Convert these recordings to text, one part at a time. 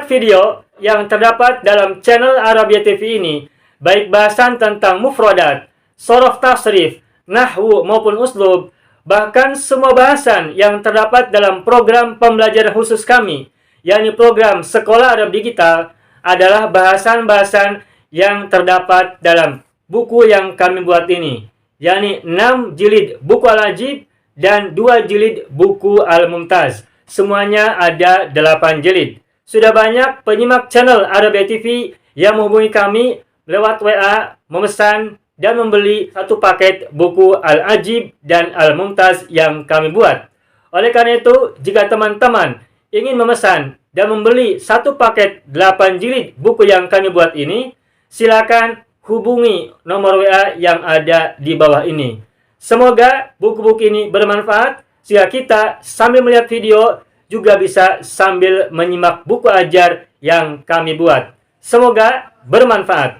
Setiap video yang terdapat dalam channel Arabia TV ini, baik bahasan tentang mufradat, sorof tasrif, nahwu maupun uslub, bahkan semua bahasan yang terdapat dalam program pembelajaran khusus kami, yakni program Sekolah Arab Digital, adalah bahasan-bahasan yang terdapat dalam buku yang kami buat ini, yakni 6 jilid buku Al-Ajib dan 2 jilid buku Al-Mumtaz. Semuanya ada 8 jilid. Sudah banyak penyimak channel Arabia TV yang menghubungi kami lewat WA, memesan dan membeli satu paket buku Al-Ajib dan Al-Mumtaz yang kami buat. Oleh karena itu, jika teman-teman ingin memesan dan membeli satu paket 8 jilid buku yang kami buat ini, silakan hubungi nomor WA yang ada di bawah ini. Semoga buku-buku ini bermanfaat sehingga kita sambil melihat video juga bisa sambil menyimak buku ajar yang kami buat. Semoga bermanfaat.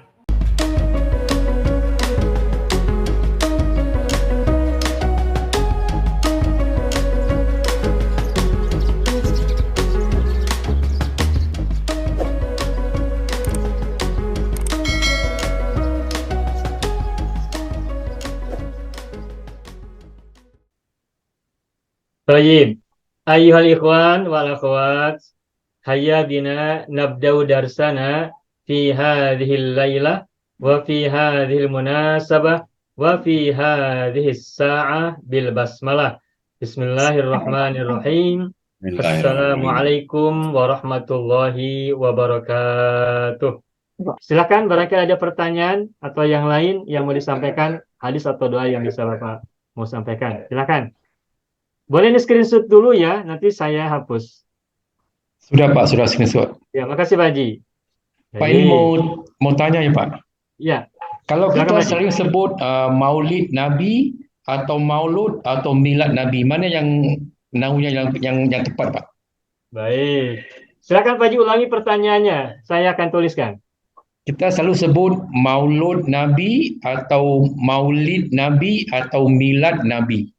Baik. Ayyuhal ikhwan wal akhwat, hayya bina nabda'u darsana fi hadhil laylah wa fi hadhil munasabah wa fi hadhis sa'ah bil basmalah. Bismillahirrahmanirrahim. Assalamualaikum warahmatullahi wabarakatuh. Silakan barangkali ada pertanyaan atau yang lain yang mau disampaikan, hadis atau doa yang bisa Bapak mau sampaikan. Silakan. Boleh di screenshot dulu ya, nanti saya hapus. Sudah Pak, sudah screenshot. Ya, makasih Pak Haji. Pak ini mau tanya ya Pak. Ya. Kalau Silakan, kita sering sebut Maulid Nabi atau Maulud atau Milad Nabi, mana yang namanya yang tepat Pak? Baik. Silakan Pak Haji ulangi pertanyaannya. Saya akan tuliskan. Kita selalu sebut Maulud Nabi atau Maulid Nabi atau Milad Nabi.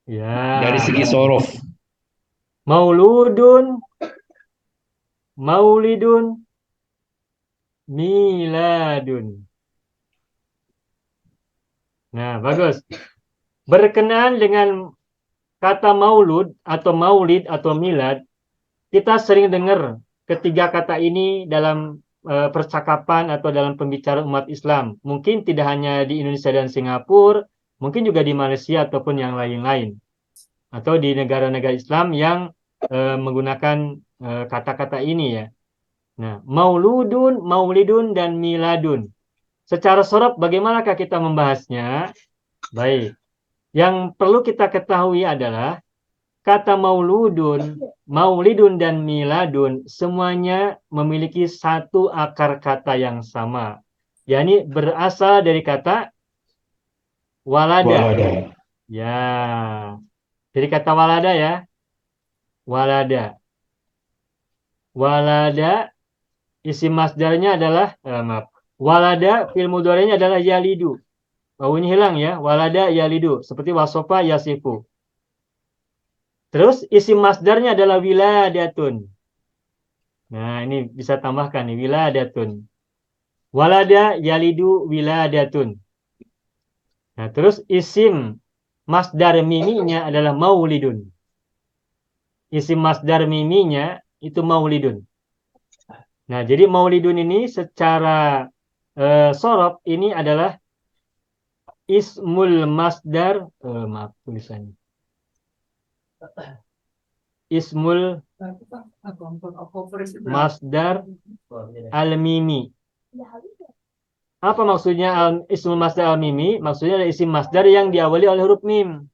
Ya. Dari segi sorof. Mauludun, Maulidun, Miladun. Nah, bagus. Berkenaan dengan kata maulud atau maulid atau milad, kita sering dengar ketiga kata ini dalam percakapan atau dalam pembicaraan umat Islam. Mungkin tidak hanya di Indonesia dan Singapura, mungkin juga di Malaysia ataupun yang lain-lain. Atau di negara-negara Islam yang menggunakan kata-kata ini ya. Nah, mauludun, maulidun, dan miladun. Secara sorab bagaimanakah kita membahasnya? Baik. Yang perlu kita ketahui adalah kata mauludun, maulidun, dan miladun semuanya memiliki satu akar kata yang sama. yakni berasal dari kata walada. Ya. Jadi kata walada ya. Walada. Walada isim masdarnya adalah maaf. Walada fi'il mudhari'nya adalah yalidu. Wawunya hilang ya. Walada yalidu seperti wasofa yasifu. Terus isim masdarnya adalah wiladatun. Nah, ini bisa tambahkan nih wiladatun. Walada yalidu wiladatun. Nah, terus isim masdar miminya adalah maulidun. Isim masdar miminya itu maulidun. Nah, jadi maulidun ini secara sorof ini adalah ismul masdar, maaf tulisannya. Ismul masdar al-mimi. Apa maksudnya ismul masdar al-mimi? Maksudnya adalah isim masdar yang diawali oleh huruf mim.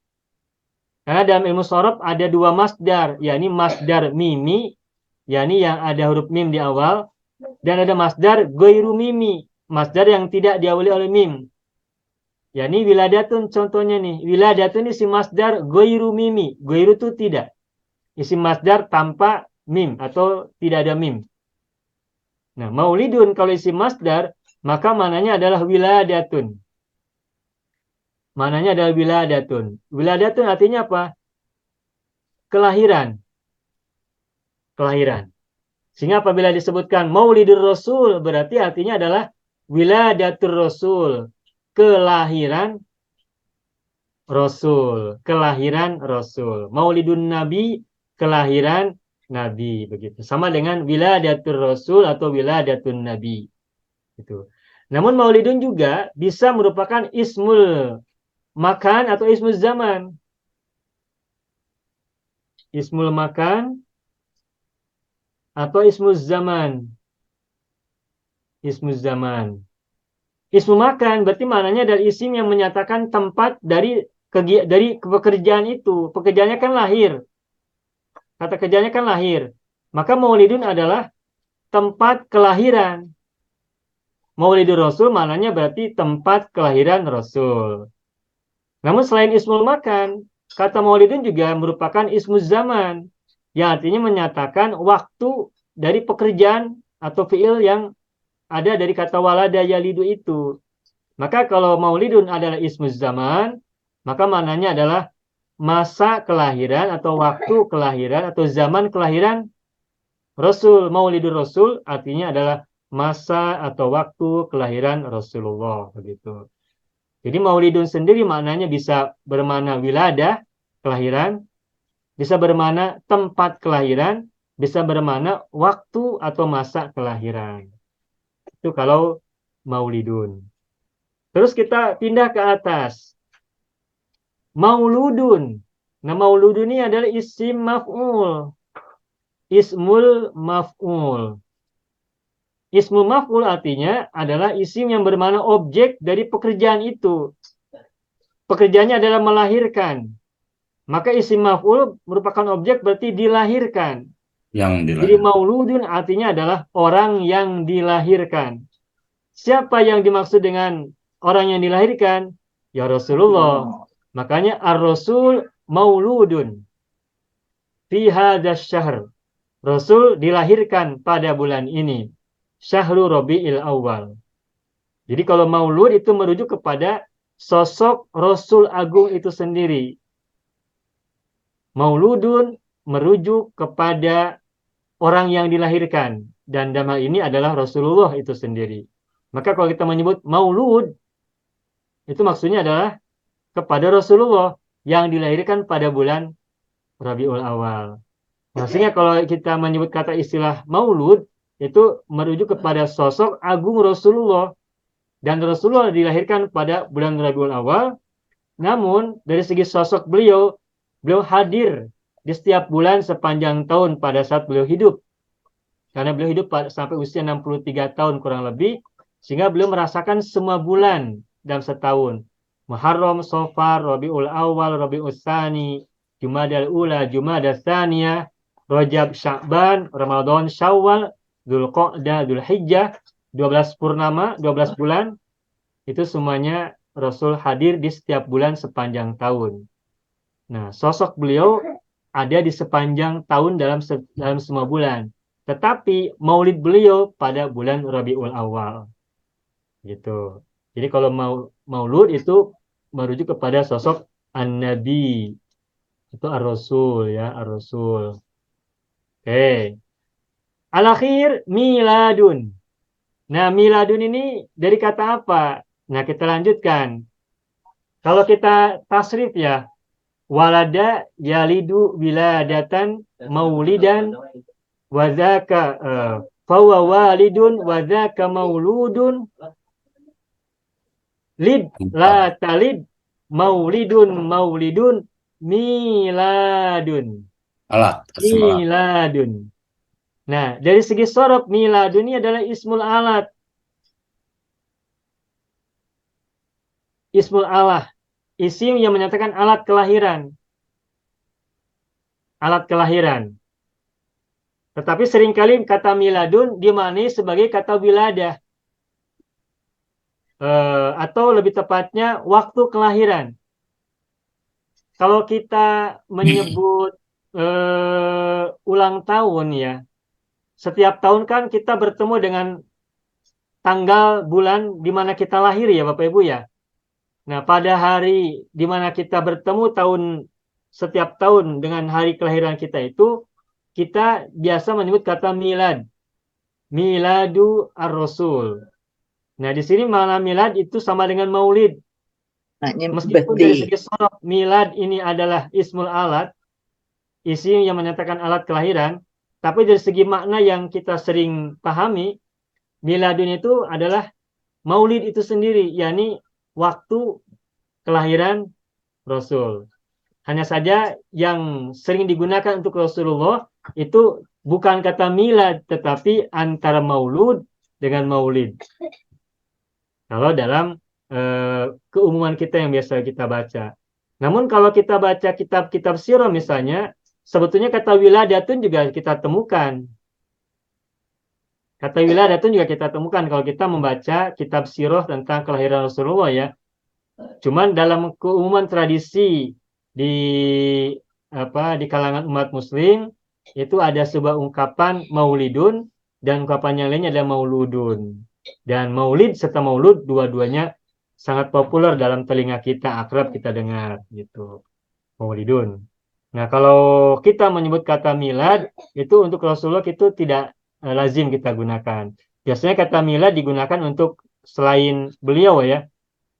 Karena dalam ilmu sorof ada dua masdar, yakni masdar mimi, yakni yang ada huruf mim di awal, dan ada masdar ghairu mimi, masdar yang tidak diawali oleh mim. Yakni wiladatun contohnya nih, wiladatun isim masdar ghairu mimi, ghairu itu tidak. Isim masdar tanpa mim atau tidak ada mim. Nah, maulidun kalau isim masdar, maka mananya adalah wiladatun. Mananya adalah wiladatun. Wiladatun artinya apa? Kelahiran. Kelahiran. Sehingga apabila disebutkan Maulidur Rasul, berarti artinya adalah wiladatur Rasul, kelahiran Rasul, kelahiran Rasul. Maulidun Nabi, kelahiran Nabi, begitu. Sama dengan wiladatur Rasul atau wiladatun Nabi. Gitu. Namun Maulidun juga bisa merupakan ismul makan atau ismul zaman. Ismul makan atau ismul zaman. Ismul zaman. Ismu makan berarti maknanya dari isim yang menyatakan tempat dari pekerjaan itu. Pekerjaannya kan lahir. Kata kerjanya kan lahir. Maka Maulidun adalah tempat kelahiran. Maulidur Rasul maknanya berarti tempat kelahiran Rasul. Namun selain ismul makan, kata Maulidun juga merupakan ismul zaman. Yang artinya menyatakan waktu dari pekerjaan atau fiil yang ada dari kata walada yalidu itu. Maka kalau Maulidun adalah ismul zaman, maka maknanya adalah masa kelahiran atau waktu kelahiran atau zaman kelahiran Rasul. Maulidur Rasul artinya adalah masa atau waktu kelahiran Rasulullah, begitu. Jadi Maulidun sendiri maknanya bisa bermakna wiladah, kelahiran, bisa bermakna tempat kelahiran, bisa bermakna waktu atau masa kelahiran. Itu kalau Maulidun. Terus kita pindah ke atas. Mauludun. Nah, mauludun ini adalah isim maf'ul. Ismul maf'ul. Ismul maf'ul artinya adalah isim yang bermakna objek dari pekerjaan itu. Pekerjaannya adalah melahirkan. Maka isim maf'ul merupakan objek berarti dilahirkan. Jadi mauludun artinya adalah orang yang dilahirkan. Siapa yang dimaksud dengan orang yang dilahirkan? Ya Rasulullah. Makanya ar-Rasul mauludun fi hadzal syahr. Rasul dilahirkan pada bulan ini. Syahrul Rabiul Awal. Jadi kalau maulud itu merujuk kepada sosok Rasul Agung itu sendiri. Mauludun merujuk kepada orang yang dilahirkan. Dan dalam hal ini adalah Rasulullah itu sendiri. Maka kalau kita menyebut maulud, itu maksudnya adalah kepada Rasulullah yang dilahirkan pada bulan Rabiul Awal. Nah, sehingga kalau kita menyebut kata istilah maulud, itu merujuk kepada sosok agung Rasulullah. Dan Rasulullah dilahirkan pada bulan Rabiul Awal. Namun, dari segi sosok beliau hadir di setiap bulan sepanjang tahun pada saat beliau hidup. Karena beliau hidup sampai usia 63 tahun kurang lebih. Sehingga beliau merasakan semua bulan dalam setahun. Muharram, Safar, Rabiul Awal, Rabiul Tsani, Jumadal Ula, Jumadal Tsaniyah, Rajab, Sya'ban, Ramadan, Syawal, Dzulqa'dah, Dzulhijjah, 12 purnama, 12 bulan. Itu semuanya Rasul hadir di setiap bulan sepanjang tahun. Nah, sosok beliau ada di sepanjang tahun dalam semua bulan. Tetapi maulid beliau pada bulan Rabiul Awal. Gitu. Jadi kalau maulud itu merujuk kepada sosok An-Nabi. Itu Ar-Rasul ya, Ar-Rasul. Oke. Al-akhir miladun. Nah, miladun ini dari kata apa? Nah, kita lanjutkan. Kalau kita tasrif ya, walada yalidu wiladatan maulidan wadzaka fawa walidun wadzaka mauludun lid la talid maulidun miladun. Miladun. Nah, dari segi sorof miladun ini adalah ismul alat. Ismul alah. Isim yang menyatakan alat kelahiran. Alat kelahiran. Tetapi seringkali kata miladun dimaknai sebagai kata wiladah. Atau lebih tepatnya waktu kelahiran. Kalau kita menyebut ulang tahun ya, setiap tahun kan kita bertemu dengan tanggal bulan di mana kita lahir ya Bapak Ibu ya. Nah, pada hari di mana kita bertemu setiap tahun dengan hari kelahiran kita itu, kita biasa menyebut kata milad. miladu ar-rasul. Nah, di sini makna milad itu sama dengan maulid. Maknanya Meskipun dari birthday. segi sorof milad ini adalah ismul alat, isim yang menyatakan alat kelahiran, tapi dari segi makna yang kita sering pahami, miladun itu adalah maulid itu sendiri, yakni waktu kelahiran Rasul. Hanya saja yang sering digunakan untuk Rasulullah itu bukan kata milad, tetapi antara maulud dengan maulid. Kalau dalam keumuman kita yang biasa kita baca. Namun kalau kita baca kitab-kitab sirah misalnya, sebetulnya kata wiladatun juga kita temukan. Kata wiladatun juga kita temukan kalau kita membaca kitab sirah tentang kelahiran Rasulullah ya. Cuman dalam keumuman tradisi di di kalangan umat muslim itu ada sebuah ungkapan maulidun dan ungkapan yang lainnya adalah mauludun. Dan maulid serta maulud dua-duanya sangat populer dalam telinga kita, akrab kita dengar gitu. Maulidun. Nah, kalau kita menyebut kata milad itu untuk Rasulullah itu tidak lazim kita gunakan. Biasanya kata milad digunakan untuk selain beliau ya.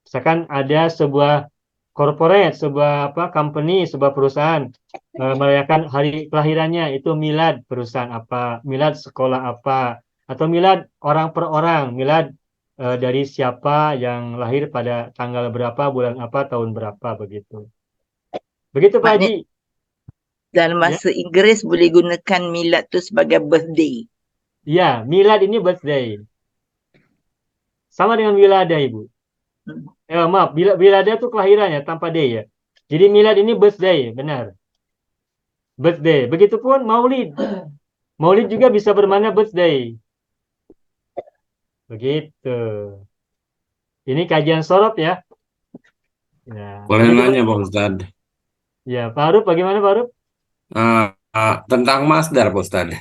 Misalkan ada sebuah corporate, sebuah company, sebuah perusahaan merayakan hari kelahirannya itu milad perusahaan apa, milad sekolah apa, atau milad orang per orang, milad dari siapa yang lahir pada tanggal berapa, bulan apa, tahun berapa begitu. Begitu Pak Maknanya Haji. dalam bahasa Inggeris boleh gunakan milad tu sebagai birthday. Ya, milad ini birthday. Sama dengan wiladah Ibu. Maaf, wiladah itu kelahirannya tanpa day ya. Jadi milad ini birthday, benar. Birthday. Begitupun maulid. Maulid juga bisa bermakna birthday. Begitu. Ini kajian sorot ya. Ya. Boleh Begitu, nanya Pak. Pak Ustadz. Ya, Pak Aruf bagaimana Pak Aruf? Tentang Masdar Pak Ustadz.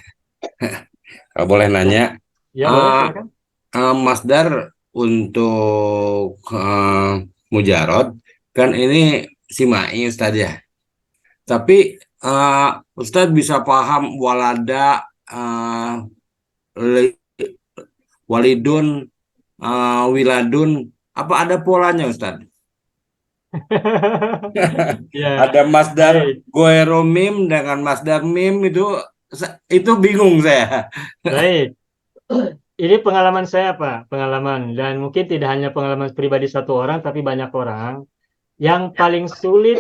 Kalau boleh nanya, Ya, boleh uh, silakan. Masdar untuk Mujarod kan ini simai Ustadz ya. Tapi Ustadz bisa paham walada, walidun, wiladun, apa ada polanya Ustadz? Ya, Ada masdar baik. goeromim dengan masdar mim itu bingung saya. Baik. Ini pengalaman saya Pak, pengalaman dan mungkin tidak hanya pengalaman pribadi satu orang tapi banyak orang. Yang paling sulit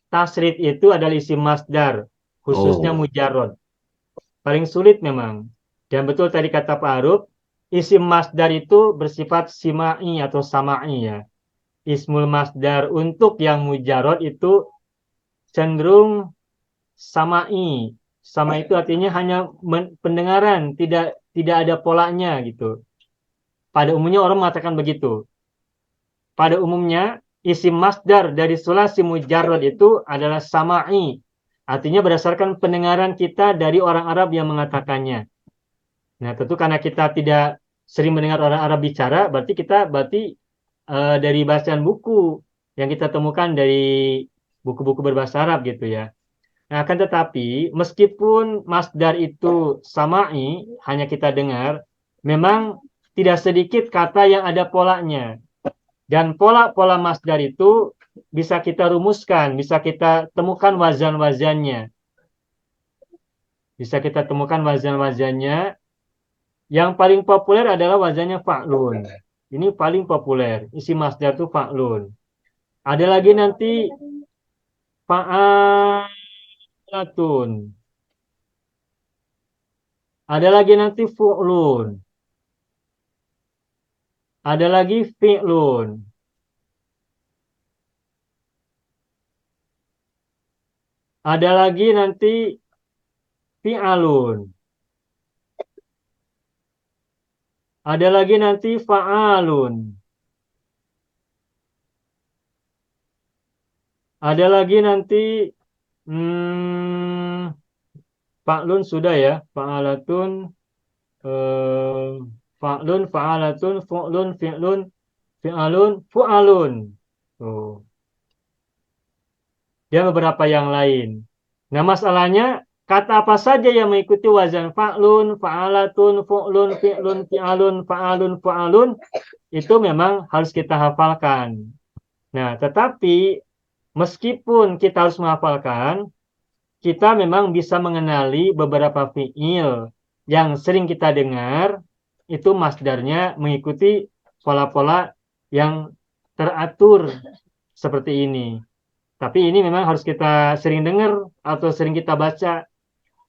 tasrif itu adalah isim masdar, khususnya Oh, mujarrad. Paling sulit memang. Dan betul tadi kata Pak Aruf, isim masdar itu bersifat simai atau samai ya. Ismul masdar untuk yang mujarrad itu cenderung samai. Sama itu artinya hanya pendengaran, tidak ada polanya gitu. Pada umumnya orang mengatakan begitu. Pada umumnya isim masdar dari sulasi mujarrad itu adalah samai. Artinya berdasarkan pendengaran kita dari orang Arab yang mengatakannya. Nah, tentu karena kita tidak sering mendengar orang Arab bicara, berarti dari bacaan buku yang kita temukan dari buku-buku berbahasa Arab gitu ya. Nah, akan tetapi meskipun masdar itu samai, hanya kita dengar, memang tidak sedikit kata yang ada polanya. Dan pola-pola masdar itu bisa kita rumuskan, bisa kita temukan wazan-wazannya. Bisa kita temukan wazan-wazannya. Yang paling populer adalah wazannya fa'lun. Ini paling populer. Isi masdar itu fa'lun. Ada lagi nanti fa'alatun. Ada lagi nanti fu'lun. Ada lagi fi'lun. Ada lagi nanti fi'alun. Ada lagi nanti fa'alun. Ada lagi nanti fa'lun sudah ya. Fa'alatun. Fa'lun, fa'alatun, fu'lun, fi'lun, fi'alun, fu'alun. Tuh. Dia beberapa yang lain. Nah, masalahnya kata apa saja yang mengikuti wazan fa'lun, fa'alatun, fu'lun, fi'lun, fi'alun, fa'alun, fa'alun, itu memang harus kita hafalkan. Nah, tetapi meskipun kita harus menghafalkan, kita memang bisa mengenali beberapa fi'il yang sering kita dengar, itu masdarnya mengikuti pola-pola yang teratur seperti ini. Tapi ini memang harus kita sering dengar atau sering kita baca.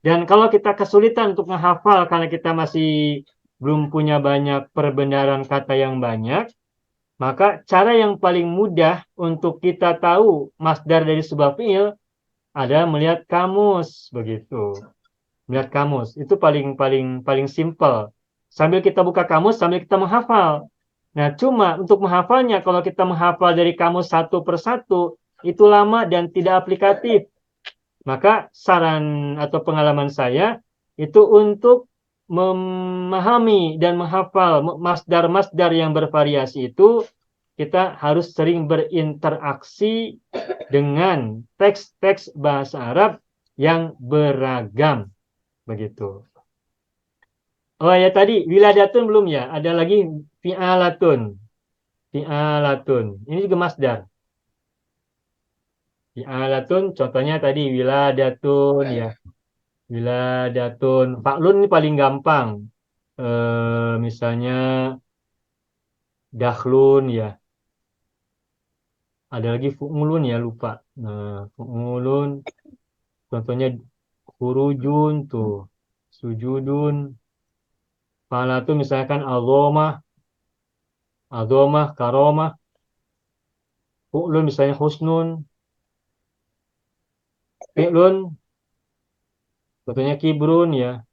Dan kalau kita kesulitan untuk menghafal karena kita masih belum punya banyak perbenaran kata yang banyak, maka cara yang paling mudah untuk kita tahu masdar dari sebuah fiil adalah melihat kamus, begitu. Melihat kamus itu paling simple. Sambil kita buka kamus, sambil kita menghafal. Nah, cuma untuk menghafalnya, kalau kita menghafal dari kamus satu persatu, itu lama dan tidak aplikatif. Maka saran atau pengalaman saya itu untuk memahami dan menghafal masdar-masdar yang bervariasi itu, kita harus sering berinteraksi dengan teks-teks bahasa Arab yang beragam. Begitu. Oh ya, tadi wiladatun belum ya? Ada lagi fi'alatun. Fi'alatun. Ini juga masdar. Fi'alatun contohnya tadi wiladatun ya. Wiladatun. Fa'lun ini paling gampang. Misalnya dakhlun ya. Ada lagi fu'ulun ya, lupa. Nah, fu'ulun contohnya khurujun tuh. Sujudun. Fa'alatun misalkan azomah. Azomah, karomah. Fu'lun misalnya husnun. Fi'lun contohnya kibrun ya.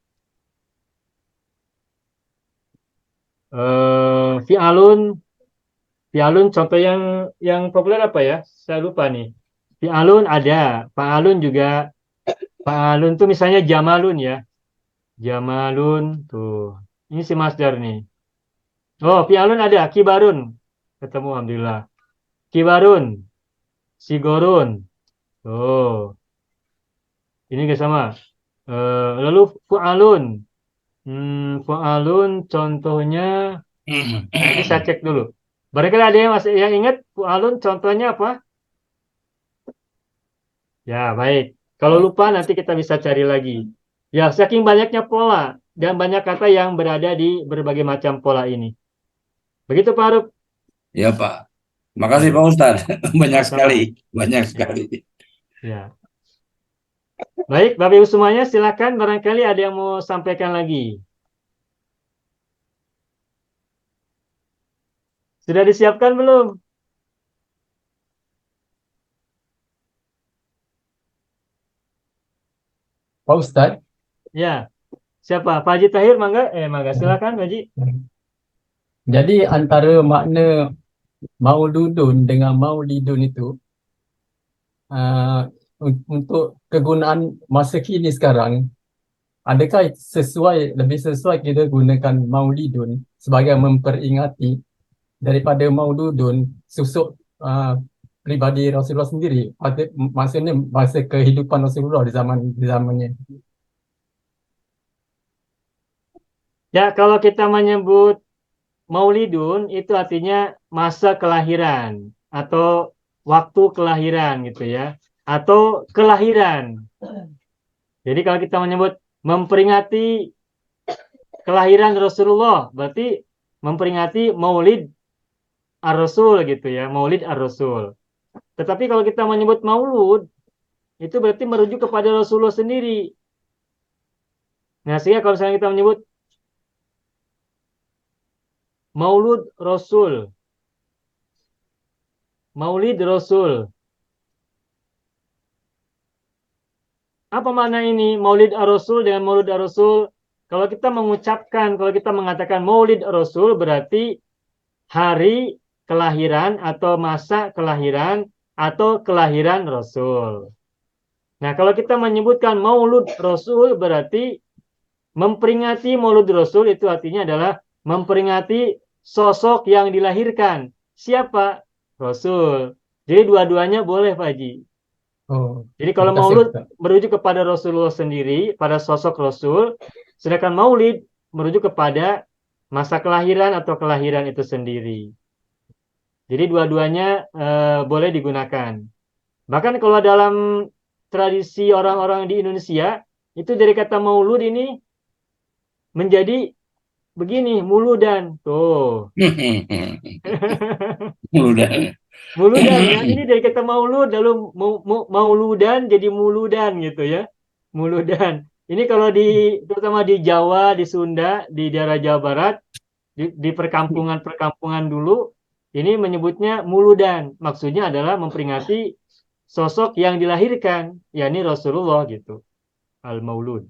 Fi'alun. Fi'alun contoh yang populer apa ya? Saya lupa nih. Fi'alun ada. Fa'alun juga. Fa'alun tuh misalnya jamalun ya. Jamalun tuh. Ini si masdar nih. Oh, fi'alun ada. Kibarun. Ketemu alhamdulillah. Kibarun. Sigorun. Oh. Ini juga sama. Lalu fu'alun. Fu'alun contohnya ini saya cek dulu. Barangkali ada yang masih yang ingat fu'alun contohnya apa? Ya, baik. Kalau lupa nanti kita bisa cari lagi. Ya, saking banyaknya pola dan banyak kata yang berada di berbagai macam pola ini. Begitu Pak Aruf? Ya Pak. Makasih Pak Ustadz. Banyak Sama-sama. sekali. Banyak sekali. Ya. Baik, Bapak Ibu semuanya silakan barangkali ada yang mau sampaikan lagi. Sudah disiapkan belum? Pak Ustadz, Ya. Siapa? Pak Haji Tahir, mangga? Mangga silakan Pak Haji. jadi antara makna mauludun dengan maulidun itu untuk kegunaan masa kini sekarang, adakah lebih sesuai kita gunakan maulidun sebagai memperingati daripada mauludun susuk pribadi Rasulullah sendiri, maksudnya masa kehidupan Rasulullah di zamannya. Ya, kalau kita menyebut Maulidun itu artinya masa kelahiran atau waktu kelahiran gitu ya, atau kelahiran. Jadi kalau kita menyebut memperingati kelahiran Rasulullah, berarti memperingati Maulid Ar-Rasul gitu ya, Maulid Ar-Rasul. Tetapi kalau kita menyebut Maulud, itu berarti merujuk kepada Rasulullah sendiri. Nah, sehingga kalau misalnya kita menyebut Maulud Rasul, Maulid Rasul. Apa makna ini? Maulid Ar-Rasul dengan Maulid Ar-Rasul. Kalau kita mengatakan Maulid Ar-Rasul berarti hari kelahiran atau masa kelahiran atau kelahiran Rasul. Nah, kalau kita menyebutkan Maulud Rasul berarti memperingati Maulud Rasul itu artinya adalah memperingati sosok yang dilahirkan. Siapa? Rasul. Jadi dua-duanya boleh Pak Haji. Oh, Jadi kalau terima kasih, maulud Ustaz. merujuk kepada Rasulullah sendiri, pada sosok Rasul, sedangkan maulid merujuk kepada masa kelahiran atau kelahiran itu sendiri. Jadi dua-duanya boleh digunakan. Bahkan kalau dalam tradisi orang-orang di Indonesia, itu dari kata maulud ini menjadi begini, muludan. Tuh. Mudah. Muludan ya. Ini dari kata maulud lalu mauludan jadi muludan gitu ya. Muludan. Ini kalau terutama di Jawa, di Sunda, di daerah Jawa Barat, di perkampungan-perkampungan dulu, ini menyebutnya muludan. Maksudnya adalah memperingati sosok yang dilahirkan, yakni Rasulullah gitu. Al-Maulud.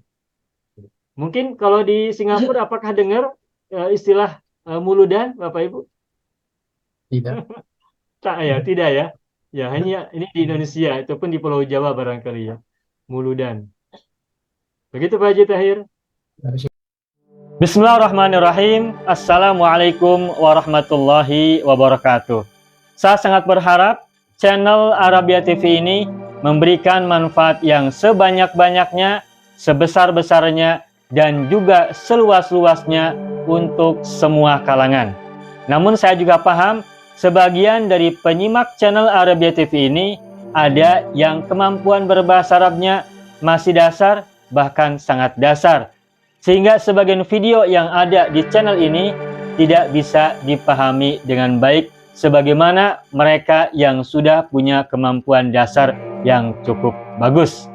Mungkin kalau di Singapura apakah dengar istilah muludan, Bapak Ibu? Tidak. Tak ya, tidak ya. Ya, hanya ini di Indonesia, itu pun di Pulau Jawa barangkali ya. Muludan. Begitu Pak Haji Tahir. Bismillahirrahmanirrahim. Assalamualaikum warahmatullahi wabarakatuh. Saya sangat berharap channel Arabia TV ini memberikan manfaat yang sebanyak-banyaknya, sebesar-besarnya, dan juga seluas-luasnya untuk semua kalangan. Namun saya juga paham sebagian dari penyimak channel Arabia TV ini ada yang kemampuan berbahasa Arabnya masih dasar, bahkan sangat dasar. Sehingga sebagian video yang ada di channel ini tidak bisa dipahami dengan baik sebagaimana mereka yang sudah punya kemampuan dasar yang cukup bagus.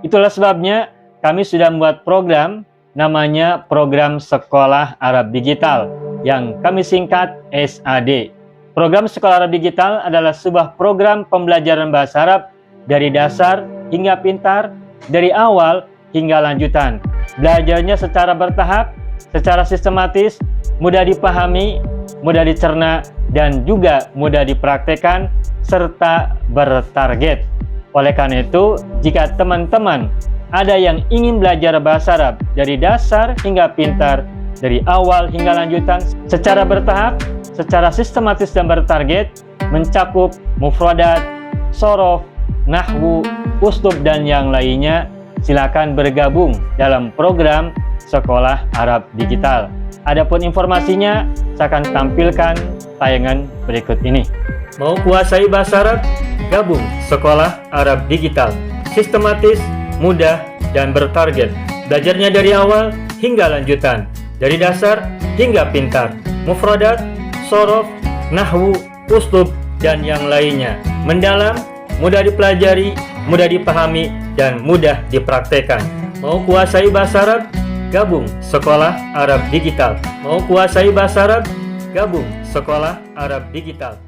Itulah sebabnya kami sudah membuat program namanya Program Sekolah Arab Digital yang kami singkat SAD. Program Sekolah Arab Digital adalah sebuah program pembelajaran bahasa Arab dari dasar hingga pintar, dari awal hingga lanjutan. Belajarnya secara bertahap, secara sistematis, mudah dipahami, mudah dicerna, dan juga mudah dipraktekkan, serta bertarget. Oleh karena itu, jika teman-teman ada yang ingin belajar bahasa Arab dari dasar hingga pintar, dari awal hingga lanjutan, secara bertahap, secara sistematis dan bertarget, mencakup mufradat, sorof, nahwu, uslub, dan yang lainnya, silakan bergabung dalam program Sekolah Arab Digital. Adapun informasinya, saya akan tampilkan tayangan berikut ini. Mau kuasai bahasa Arab? Gabung Sekolah Arab Digital. Sistematis, mudah, dan bertarget. Belajarnya dari awal hingga lanjutan, dari dasar hingga pintar, mufradat, sorof, nahwu, uslub, dan yang lainnya. Mendalam, mudah dipelajari, mudah dipahami, dan mudah dipraktekkan. Mau kuasai bahasa Arab? Gabung Sekolah Arab Digital. Mau kuasai bahasa Arab? Gabung Sekolah Arab Digital.